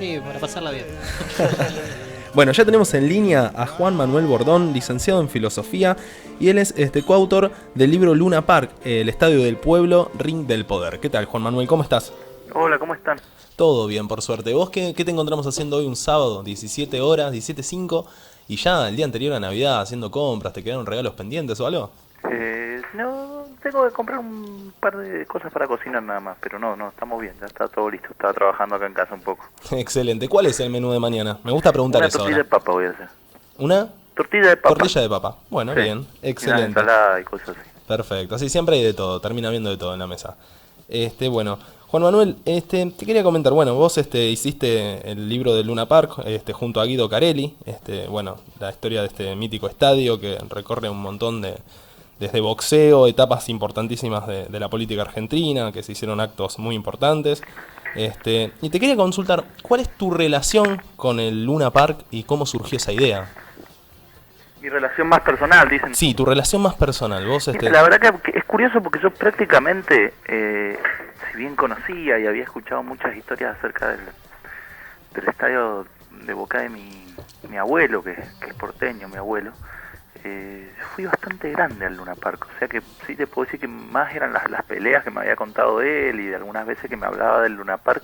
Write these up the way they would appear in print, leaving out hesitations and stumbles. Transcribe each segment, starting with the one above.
Sí, para pasarla bien. Bueno, ya tenemos en línea a Juan Manuel Bordón, licenciado en Filosofía, y él es coautor del libro Luna Park, el Estadio del Pueblo, Ring del Poder. ¿Qué tal, Juan Manuel? ¿Cómo estás? Hola, ¿cómo están? Todo bien, por suerte. ¿Vos qué te encontramos haciendo hoy un sábado, 17 horas, 17:05, y ya el día anterior a Navidad haciendo compras? ¿Te quedaron regalos pendientes o algo? No, tengo que comprar un par de cosas para cocinar nada más, pero no, estamos bien, ya está todo listo. Estaba trabajando acá en casa un poco. Excelente. ¿Cuál es el menú de mañana? Me gusta preguntar Una eso tortilla ahora. de papa voy a hacer. ¿Una? Tortilla de papa. Tortilla de papa. Bueno, Sí. bien. Y una Excelente. ensalada y cosas así. Perfecto, así siempre hay de todo, termina habiendo de todo en la mesa. Bueno, Juan Manuel, te quería comentar, bueno, vos hiciste el libro de Luna Park, junto a Guido Carelli, bueno, la historia de este mítico estadio que recorre un montón desde boxeo, etapas importantísimas de la política argentina, que se hicieron actos muy importantes. Y te quería consultar, ¿cuál es tu relación con el Luna Park y cómo surgió esa idea? Mi relación más personal, dicen. Sí, tu relación más personal, vos Mira, la verdad que es curioso porque yo prácticamente, si bien conocía y había escuchado muchas historias acerca del estadio de Boca de mi abuelo, que es porteño, mi abuelo, fui bastante grande al Luna Park, o sea que sí te puedo decir que más eran las peleas que me había contado él y de algunas veces que me hablaba del Luna Park,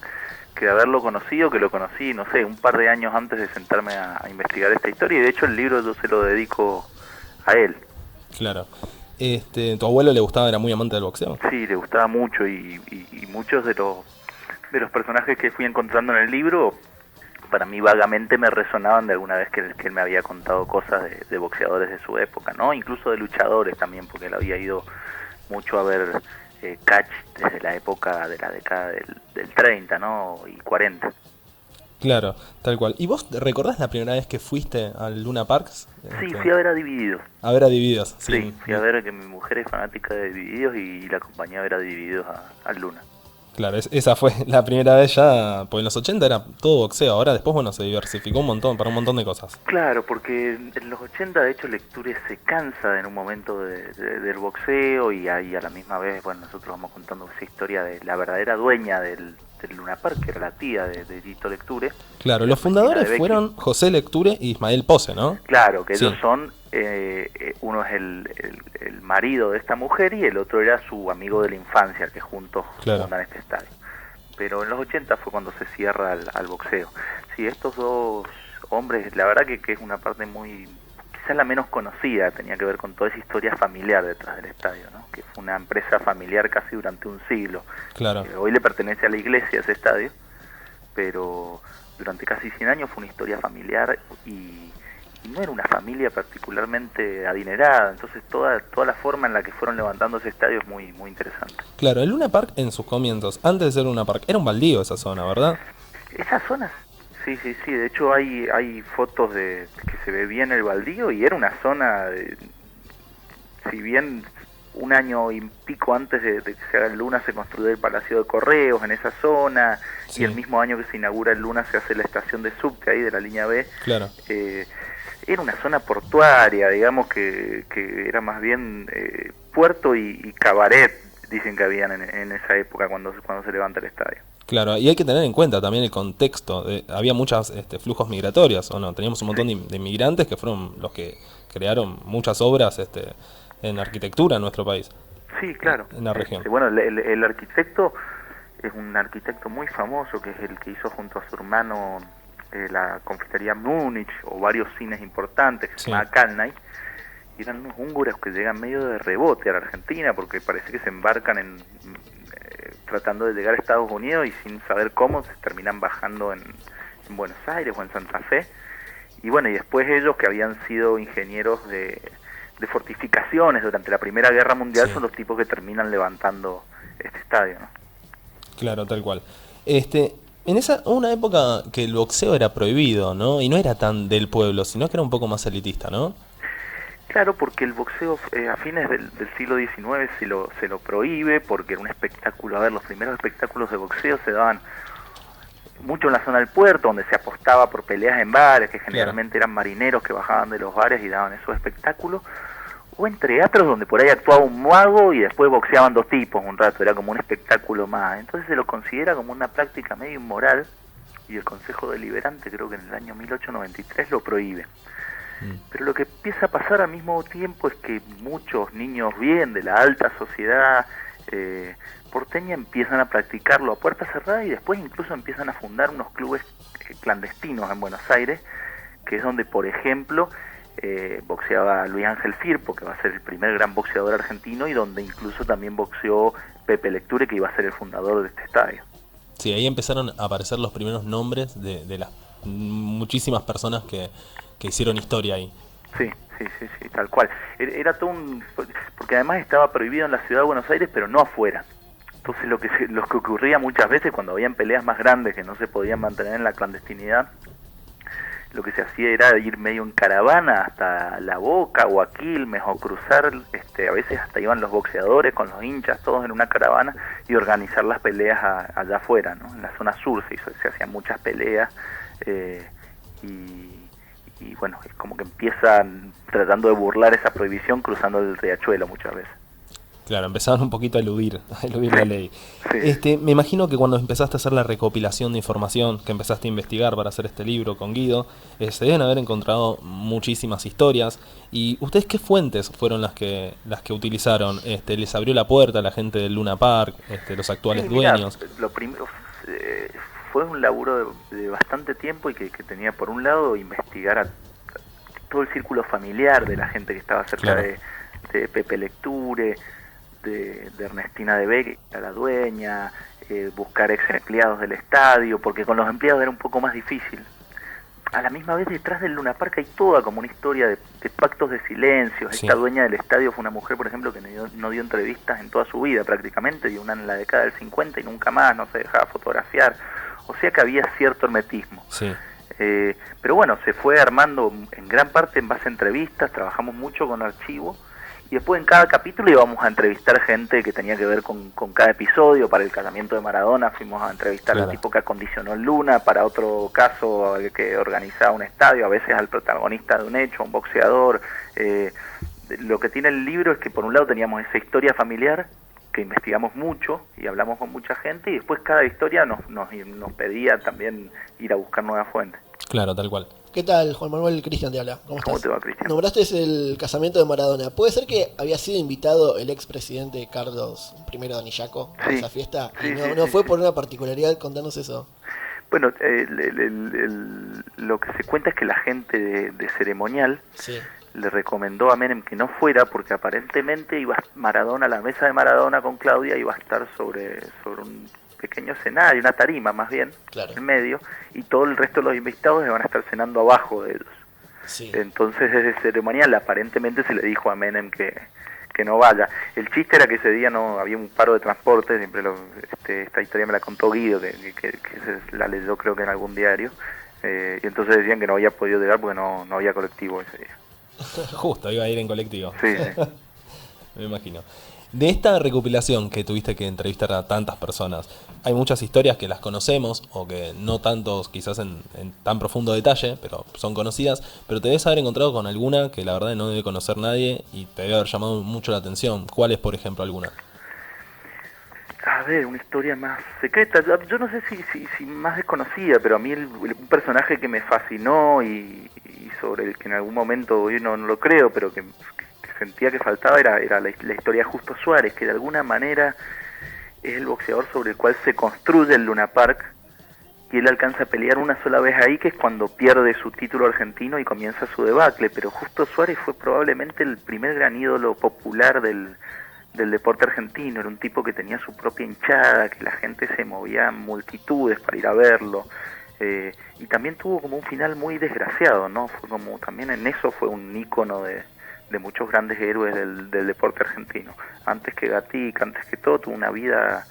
que de haberlo conocido, que lo conocí, no sé, un par de años antes de sentarme a investigar esta historia, y de hecho el libro yo se lo dedico a él. Claro. ¿Tu abuelo le gustaba, era muy amante del boxeo? Sí, le gustaba mucho y muchos de los personajes que fui encontrando en el libro, para mí vagamente me resonaban de alguna vez que él me había contado cosas de boxeadores de su época, ¿no? Incluso de luchadores también, porque él había ido mucho a ver catch desde la época de la década del 30, ¿no? Y 40. Claro, tal cual. ¿Y vos recordás la primera vez que fuiste al Luna Parks? Sí, fui a ver a Divididos. A ver a Divididos, sí. Sí, fui a ver que mi mujer es fanática de Divididos y la acompañé a ver a Divididos al Luna. Claro, esa fue la primera vez ya, pues en los 80 era todo boxeo, ahora después, bueno, se diversificó un montón, para un montón de cosas. Claro, porque en los 80 de hecho Lecture se cansa en un momento del boxeo y ahí a la misma vez, bueno, nosotros vamos contando esa historia de la verdadera dueña del Luna Park, que era la tía de Tito Lecture. Claro, los fundadores fueron José Lecture y Ismael Pose, ¿no? Claro, que Sí. ellos son, uno es el marido de esta mujer y el otro era su amigo de la infancia, que juntos fundan este estadio. Pero en los 80 fue cuando se cierra al boxeo. Sí, estos dos hombres, la verdad que es una parte muy, quizás la menos conocida, tenía que ver con toda esa historia familiar detrás del estadio, ¿no? Que fue una empresa familiar casi durante un siglo. Claro. Hoy le pertenece a la iglesia ese estadio, pero durante casi 100 años fue una historia familiar y no era una familia particularmente adinerada, entonces toda la forma en la que fueron levantando ese estadio es muy interesante. Claro, el Luna Park en sus comienzos, antes de ser Luna Park, era un baldío esa zona, ¿verdad? Esa zona, sí, de hecho hay fotos de que se ve bien el baldío y era una zona, si bien un año y pico antes de que se haga el Luna se construyó el Palacio de Correos en esa zona, sí. Y el mismo año que se inaugura el Luna se hace la estación de subte ahí de la línea B. Claro. Era una zona portuaria, digamos que era más bien puerto y cabaret, dicen que habían en esa época cuando se levanta el estadio. Claro, y hay que tener en cuenta también el contexto. Había muchos flujos migratorios, ¿o no? Teníamos un montón de inmigrantes que fueron los que crearon muchas obras en arquitectura en nuestro país. Sí, claro. En la región. Bueno, el arquitecto es un arquitecto muy famoso, que es el que hizo junto a su hermano la confitería Múnich o varios cines importantes, que se llama Kalnay, y eran unos húngaros que llegan medio de rebote a la Argentina porque parece que se embarcan tratando de llegar a Estados Unidos y sin saber cómo se terminan bajando en Buenos Aires o en Santa Fe, y bueno, y después ellos que habían sido ingenieros de fortificaciones durante la Primera Guerra Mundial, son los tipos que terminan levantando este estadio, ¿no? Claro, tal cual. En una época que el boxeo era prohibido, ¿no? Y no era tan del pueblo, sino que era un poco más elitista, ¿no? Claro, porque el boxeo a fines del siglo XIX se lo prohíbe, porque era un espectáculo. A ver, los primeros espectáculos de boxeo se daban mucho en la zona del puerto, donde se apostaba por peleas en bares, que generalmente eran marineros que bajaban de los bares y daban esos espectáculos, o en teatros donde por ahí actuaba un mago y después boxeaban dos tipos un rato, era como un espectáculo más. Entonces se lo considera como una práctica medio inmoral, y el Consejo Deliberante, creo que en el año 1893, lo prohíbe. Pero lo que empieza a pasar al mismo tiempo es que muchos niños bien de la alta sociedad porteña empiezan a practicarlo a puerta cerrada y después incluso empiezan a fundar unos clubes clandestinos en Buenos Aires, que es donde, por ejemplo, boxeaba Luis Ángel Firpo, que va a ser el primer gran boxeador argentino, y donde incluso también boxeó Pepe Lecture, que iba a ser el fundador de este estadio. Sí, ahí empezaron a aparecer los primeros nombres de las muchísimas personas que hicieron historia ahí. Sí, tal cual. Era todo porque además estaba prohibido en la ciudad de Buenos Aires, pero no afuera. Entonces lo que ocurría muchas veces cuando habían peleas más grandes que no se podían mantener en la clandestinidad, lo que se hacía era ir medio en caravana hasta La Boca o a Quilmes, o cruzar, a veces hasta iban los boxeadores con los hinchas todos en una caravana y organizar las peleas allá afuera, ¿no? En la zona sur se hacían muchas peleas, y bueno, es como que empiezan tratando de burlar esa prohibición cruzando el riachuelo muchas veces. Claro, empezaron un poquito a eludir la ley. Sí. Me imagino que cuando empezaste a hacer la recopilación de información, que empezaste a investigar para hacer este libro con Guido, se deben haber encontrado muchísimas historias. ¿Y ustedes qué fuentes fueron las que utilizaron? ¿Les abrió la puerta a la gente del Luna Park, los actuales dueños? Lo primero fue un laburo de bastante tiempo y que tenía, por un lado, investigar a todo el círculo familiar de la gente que estaba cerca, claro, de Pepe Lecture, de Ernestina de Beck, a la dueña, buscar ex empleados del estadio, porque con los empleados era un poco más difícil. A la misma vez, detrás del Luna Park hay toda como una historia de pactos de silencios. Sí. Esta dueña del estadio fue una mujer, por ejemplo, que no dio entrevistas en toda su vida prácticamente, dio una en la década del 50 y nunca más, no se dejaba fotografiar. O sea que había cierto hermetismo. Sí. Pero bueno, se fue armando en gran parte en base a entrevistas, trabajamos mucho con archivo, y después en cada capítulo íbamos a entrevistar gente que tenía que ver con cada episodio. Para el casamiento de Maradona fuimos a entrevistar, claro, al tipo que acondicionó el Luna, para otro caso que organizaba un estadio, a veces al protagonista de un hecho, un boxeador. Lo que tiene el libro es que por un lado teníamos esa historia familiar, que investigamos mucho y hablamos con mucha gente, y después cada historia nos pedía también ir a buscar nuevas fuentes. Claro, tal cual. ¿Qué tal, Juan Manuel? Cristian te habla. ¿Cómo estás? ¿Cómo te va, Cristian? Nombraste el casamiento de Maradona. ¿Puede ser que había sido invitado el expresidente Carlos I de Anillaco a esa fiesta? Sí, no fue por una particularidad, contanos eso. Bueno, lo que se cuenta es que la gente de ceremonial le recomendó a Menem que no fuera, porque aparentemente iba Maradona, la mesa de Maradona con Claudia iba a estar sobre un pequeño escenario, una tarima más bien, claro, en medio, y todo el resto de los invitados van a estar cenando abajo de ellos. Sí. Entonces desde ceremonial aparentemente se le dijo a Menem que no vaya. El chiste era que ese día no había un paro de transporte, siempre esta historia me la contó Guido, que la leyó creo que en algún diario, y entonces decían que no había podido llegar porque no había colectivo ese día. Justo, iba a ir en colectivo. Sí. Me imagino. De esta recopilación que tuviste que entrevistar a tantas personas, hay muchas historias que las conocemos, o que no tantos quizás en tan profundo detalle, pero son conocidas, pero te debes haber encontrado con alguna que la verdad no debe conocer nadie y te debe haber llamado mucho la atención. ¿Cuál es, por ejemplo, alguna? A ver, una historia más secreta. Yo no sé si más desconocida, pero a mí un personaje que me fascinó y sobre el que en algún momento, yo no lo creo, pero que sentía que faltaba, era la historia de Justo Suárez, que de alguna manera es el boxeador sobre el cual se construye el Luna Park, y él alcanza a pelear una sola vez ahí, que es cuando pierde su título argentino y comienza su debacle. Pero Justo Suárez fue probablemente el primer gran ídolo popular del deporte argentino. Era un tipo que tenía su propia hinchada, que la gente se movía en multitudes para ir a verlo, y también tuvo como un final muy desgraciado, ¿no? Fue como, también en eso fue un ícono de muchos grandes héroes del deporte argentino. Antes que Gatica, antes que todo, tuvo una vida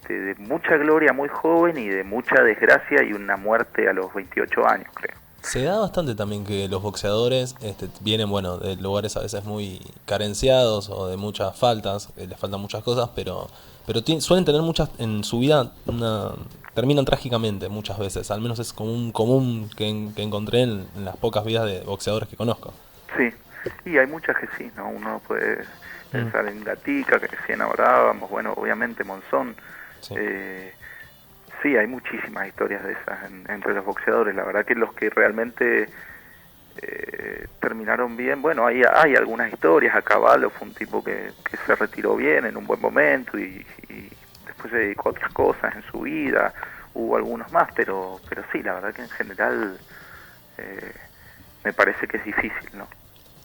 de mucha gloria muy joven y de mucha desgracia, y una muerte a los 28 años, creo. Se da bastante también que los boxeadores vienen, de lugares a veces muy carenciados o de muchas faltas, les faltan muchas cosas, pero suelen tener muchas en su vida, terminan trágicamente muchas veces, al menos es como un común que encontré en las pocas vidas de boxeadores que conozco. Sí, y hay muchas que sí, ¿no? Uno puede pensar en Gatica, que recién hablábamos, bueno, obviamente Monzón. Sí. Sí, hay muchísimas historias de esas entre los boxeadores. La verdad que los que realmente terminaron bien, bueno, hay algunas historias. A Cavallo fue un tipo que se retiró bien en un buen momento y después se dedicó a otras cosas en su vida. Hubo algunos más, pero sí, la verdad que en general me parece que es difícil, ¿no?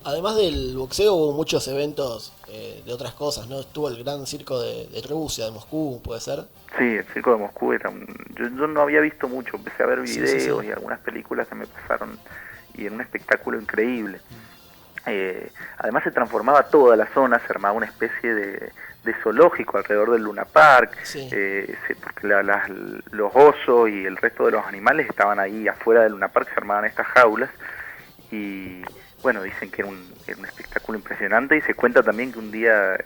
Además del boxeo hubo muchos eventos de otras cosas, ¿no? Estuvo el gran circo de Rusia, de Moscú, ¿puede ser? Sí, el circo de Moscú era yo no había visto mucho, empecé a ver videos Sí. y algunas películas que me pasaron y en un espectáculo increíble. Además se transformaba toda la zona, se armaba una especie de zoológico alrededor del Luna Park, Sí. porque los osos y el resto de los animales estaban ahí afuera del Luna Park, se armaban estas jaulas y bueno, dicen que era un espectáculo impresionante y se cuenta también que un día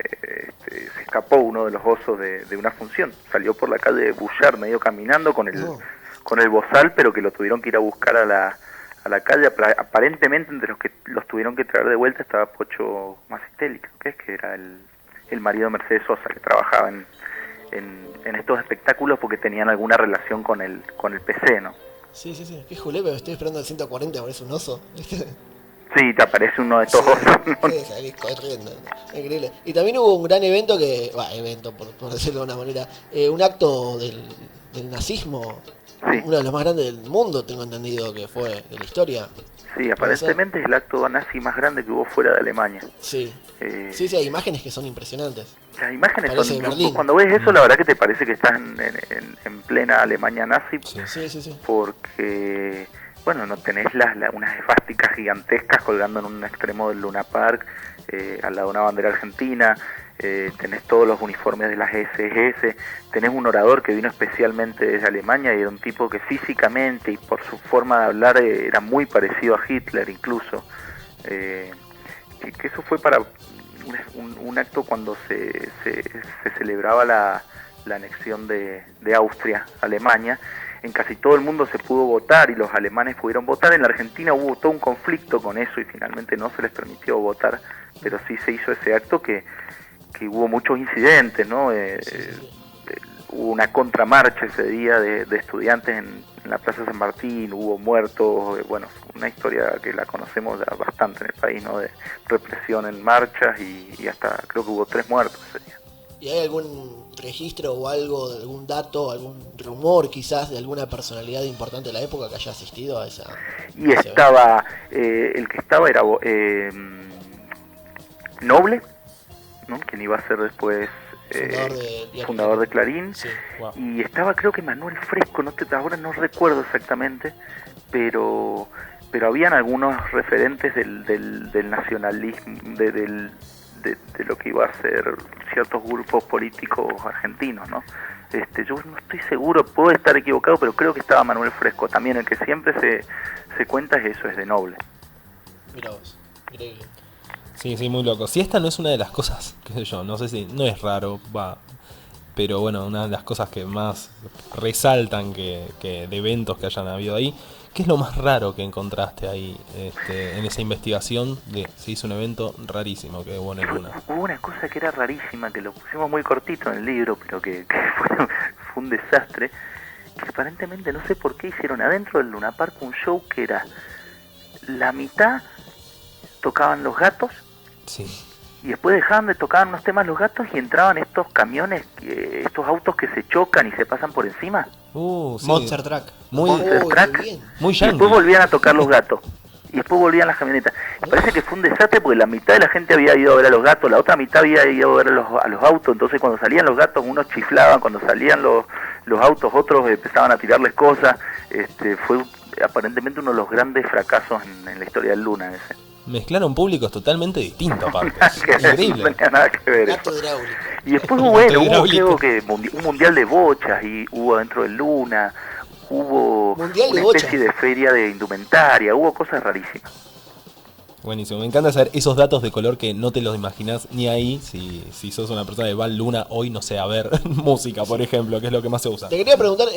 se escapó uno de los osos de una función, salió por la calle de Bullard medio caminando con el bozal, pero que lo tuvieron que ir a buscar a la calle. Aparentemente entre los que los tuvieron que traer de vuelta estaba Pocho Masitelli, que era el marido de Mercedes Sosa, que trabajaba en estos espectáculos porque tenían alguna relación con el PC, ¿no? Sí. Qué julepe, estoy esperando el 140, parece un oso. Sí, te aparece uno de estos Sí, osos, ¿no? salís corriendo. Increíble. Y también hubo un gran evento por decirlo de una manera, un acto del nazismo, Sí. uno de los más grandes del mundo, tengo entendido que fue de la historia. Sí, aparentemente es el acto nazi más grande que hubo fuera de Alemania. Sí. Sí, hay imágenes que son impresionantes. Las imágenes Parece son, Berlín. cuando ves eso, la verdad que te parece que estás en plena Alemania nazi, Sí. porque, bueno, no tenés unas esvásticas gigantescas colgando en un extremo del Luna Park, al lado de una bandera argentina, tenés todos los uniformes de las SS, tenés un orador que vino especialmente desde Alemania y era un tipo que físicamente y por su forma de hablar era muy parecido a Hitler incluso, que eso fue para un acto cuando se celebraba la anexión de Austria a Alemania. En casi todo el mundo se pudo votar y los alemanes pudieron votar. En la Argentina hubo todo un conflicto con eso y finalmente no se les permitió votar, pero sí se hizo ese acto que hubo muchos incidentes, ¿no? Hubo una contramarcha ese día de estudiantes en la Plaza San Martín, hubo muertos, bueno, una historia que la conocemos ya bastante en el país, ¿no? De represión en marchas y hasta creo que hubo 3 muertos ese día. ¿Y hay algún registro o algo, algún dato, algún rumor quizás de alguna personalidad importante de la época que haya asistido a esa? Y estaba, el que estaba era Noble, ¿no? Quien iba a ser después fundador de Clarín, sí. Wow. Y estaba creo que Manuel Fresco, ahora no recuerdo exactamente, pero habían algunos referentes del nacionalismo, de lo que iba a ser ciertos grupos políticos argentinos, ¿no? Yo no estoy seguro, puedo estar equivocado, pero creo que estaba Manuel Fresco también. El que siempre se cuenta es eso, es de Noble. Mira vos, increíble. Sí, muy loco. Si esta no es una de las cosas, qué sé yo, no sé si, no es raro, pero bueno, una de las cosas que más resaltan que de eventos que hayan habido ahí, ¿qué es lo más raro que encontraste ahí en esa investigación? Se hizo un evento rarísimo que hubo en el Luna. Hubo una cosa que era rarísima, que lo pusimos muy cortito en el libro, pero que fue un desastre, que aparentemente no sé por qué hicieron adentro del Luna Park un show que era la mitad tocaban los Gatos, Sí. y después dejaban de tocar unos temas los Gatos y entraban estos camiones, estos autos que se chocan y se pasan por encima. Sí. Monster Truck. Muy, Monster qué Truck. bien. muy Y yankee. después volvían a tocar los Gatos. Y después volvían las camionetas. Me parece que fue un desastre porque la mitad de la gente había ido a ver a los Gatos, la otra mitad había ido a ver a los autos. Entonces cuando salían los Gatos unos chiflaban, cuando salían los autos otros empezaban a tirarles cosas. Fue aparentemente uno de los grandes fracasos en la historia del Luna ese. Mezclaron públicos totalmente distintos, aparte. Que Increíble. no tenía nada que ver eso. Gato hidráulico. Y después hubo, Gato hubo hidráulico. creo que un mundial de bochas y hubo dentro del Luna, hubo Mundial de una especie bochas. de feria de indumentaria, hubo cosas rarísimas. Buenísimo, me encanta saber esos datos de color que no te los imaginas ni ahí si sos una persona que va al Luna hoy, no sé, a ver música, por ejemplo, que es lo que más se usa. Te quería preguntar,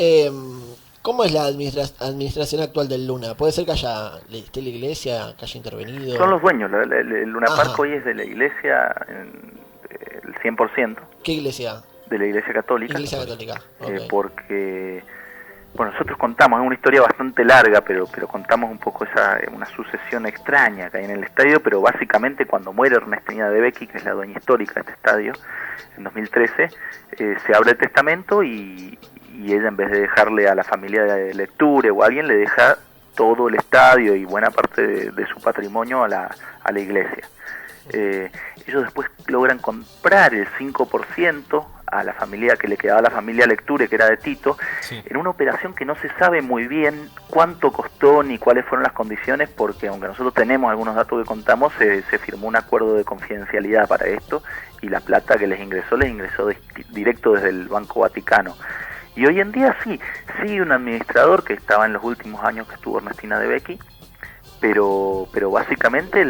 ¿cómo es la administración actual del Luna? ¿Puede ser que esté la iglesia, que haya intervenido? Son los dueños, el Luna Ajá. Park hoy es de la iglesia, el 100%, ¿Qué iglesia? de la iglesia católica. Iglesia católica. Ok. Porque Bueno, nosotros contamos, es una historia bastante larga, pero contamos un poco una sucesión extraña que hay en el estadio, pero básicamente cuando muere Ernestina de Becchi, que es la dueña histórica de este estadio, en 2013, se abre el testamento y ella, en vez de dejarle a la familia de Lecture o a alguien, le deja todo el estadio y buena parte de su patrimonio a la iglesia. Ellos después logran comprar el 5% a la familia que le quedaba a la familia Lecture, que era de Tito, sí, en una operación que no se sabe muy bien cuánto costó ni cuáles fueron las condiciones, porque aunque nosotros tenemos algunos datos que contamos, se firmó un acuerdo de confidencialidad para esto, y la plata que les ingresó directo desde el Banco Vaticano. Y hoy en día sí, sigue un administrador que estaba en los últimos años que estuvo Ernestina de Becchi, pero básicamente es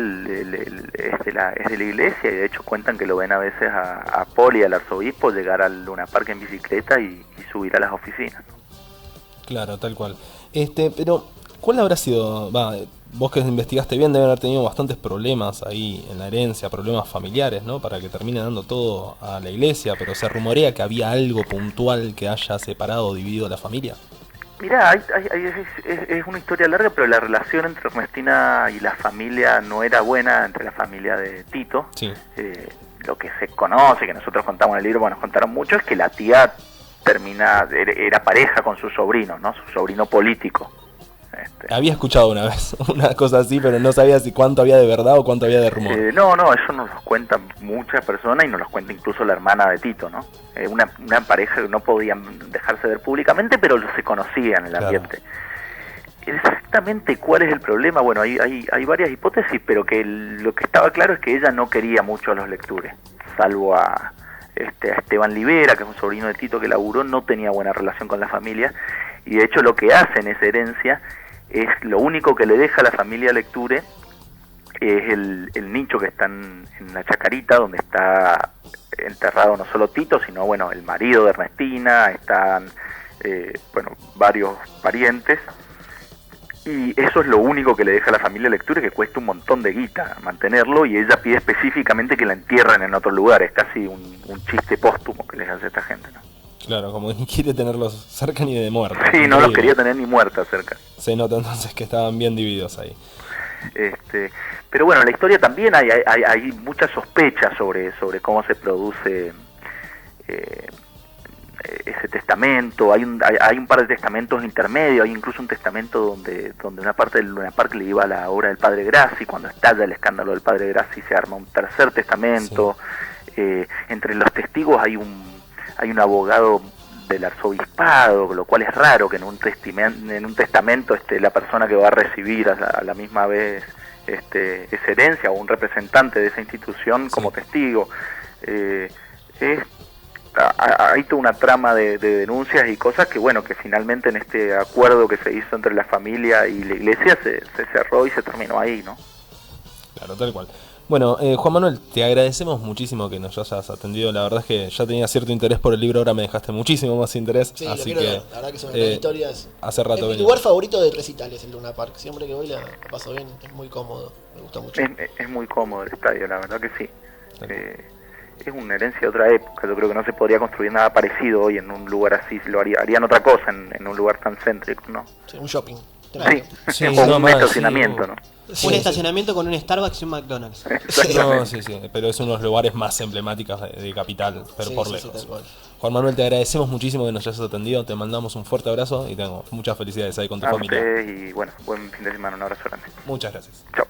de la iglesia, y de hecho cuentan que lo ven a veces a Poli, al arzobispo, llegar al Luna Park en bicicleta y subir a las oficinas. Claro, tal cual. Pero, ¿cuál habrá sido? Vos que investigaste bien, deben haber tenido bastantes problemas ahí en la herencia, problemas familiares, ¿no? Para que termine dando todo a la iglesia, pero se rumorea que había algo puntual que haya separado o dividido a la familia. Mirá, es una historia larga, pero la relación entre Ernestina y la familia no era buena, entre la familia de Tito. Sí. Lo que se conoce, que nosotros contamos en el libro, bueno, nos contaron mucho, es que la tía era pareja con su sobrino, ¿no? Su sobrino político. Había escuchado una vez una cosa así, pero no sabía si cuánto había de verdad o cuánto había de rumor. No, eso nos lo cuentan muchas personas y nos lo cuenta incluso la hermana de Tito, ¿no? Una pareja que no podían dejarse ver públicamente, pero se conocían en el ambiente. Claro. Exactamente cuál es el problema, bueno, hay varias hipótesis, pero que lo que estaba claro es que ella no quería mucho a los Lecture, salvo a Esteban Libera, que es un sobrino de Tito que laburó, no tenía buena relación con la familia, y de hecho lo que hace en esa herencia es lo único que le deja a la familia Lecture, es el nicho que está en la Chacarita, donde está enterrado no solo Tito, sino bueno, el marido de Ernestina, están varios parientes, y eso es lo único que le deja a la familia Lecture, que cuesta un montón de guita mantenerlo, y ella pide específicamente que la entierren en otro lugar. Es casi un chiste póstumo que les hace a esta gente, ¿no? Claro, como ni quiere tenerlos cerca ni de muerta. Sí, no los quería tener ni muerta cerca. Se nota entonces que estaban bien divididos ahí. Pero bueno, en la historia también hay muchas sospechas sobre cómo se produce ese testamento. Hay un par de testamentos intermedios, hay incluso un testamento donde una parte del Luna Park le iba a la obra del Padre Grassi. Cuando estalla el escándalo del Padre Grassi se arma un tercer testamento. Sí. Entre los testigos hay un abogado del arzobispado, lo cual es raro que en un testamento la persona que va a recibir a la misma vez esa herencia, o un representante de esa institución como testigo. Hay toda una trama de denuncias y cosas que finalmente en este acuerdo que se hizo entre la familia y la iglesia se cerró y se terminó ahí, ¿no? Claro, tal cual. Bueno, Juan Manuel, te agradecemos muchísimo que nos hayas atendido. La verdad es que ya tenía cierto interés por el libro, ahora me dejaste muchísimo más interés. Sí, así que la verdad que son historias. Hace rato es mi lugar favorito de recitales, el Luna Park. Siempre que voy la paso bien, es muy cómodo, me gusta mucho. Es muy cómodo el estadio, la verdad que sí. Es una herencia de otra época. Yo creo que no se podría construir nada parecido hoy en un lugar así. Harían otra cosa en un lugar tan céntrico, ¿no? Sí, un shopping. Sí, o un estacionamiento, ¿no? Sí, un estacionamiento con un Starbucks y un McDonald's. No, sí, pero es uno de los lugares más emblemáticos de Capital, pero por lejos. Juan Manuel, te agradecemos muchísimo que nos hayas atendido, te mandamos un fuerte abrazo y tengo muchas felicidades ahí con tu familia. Y bueno, buen fin de semana, un abrazo grande. Muchas gracias. Chao.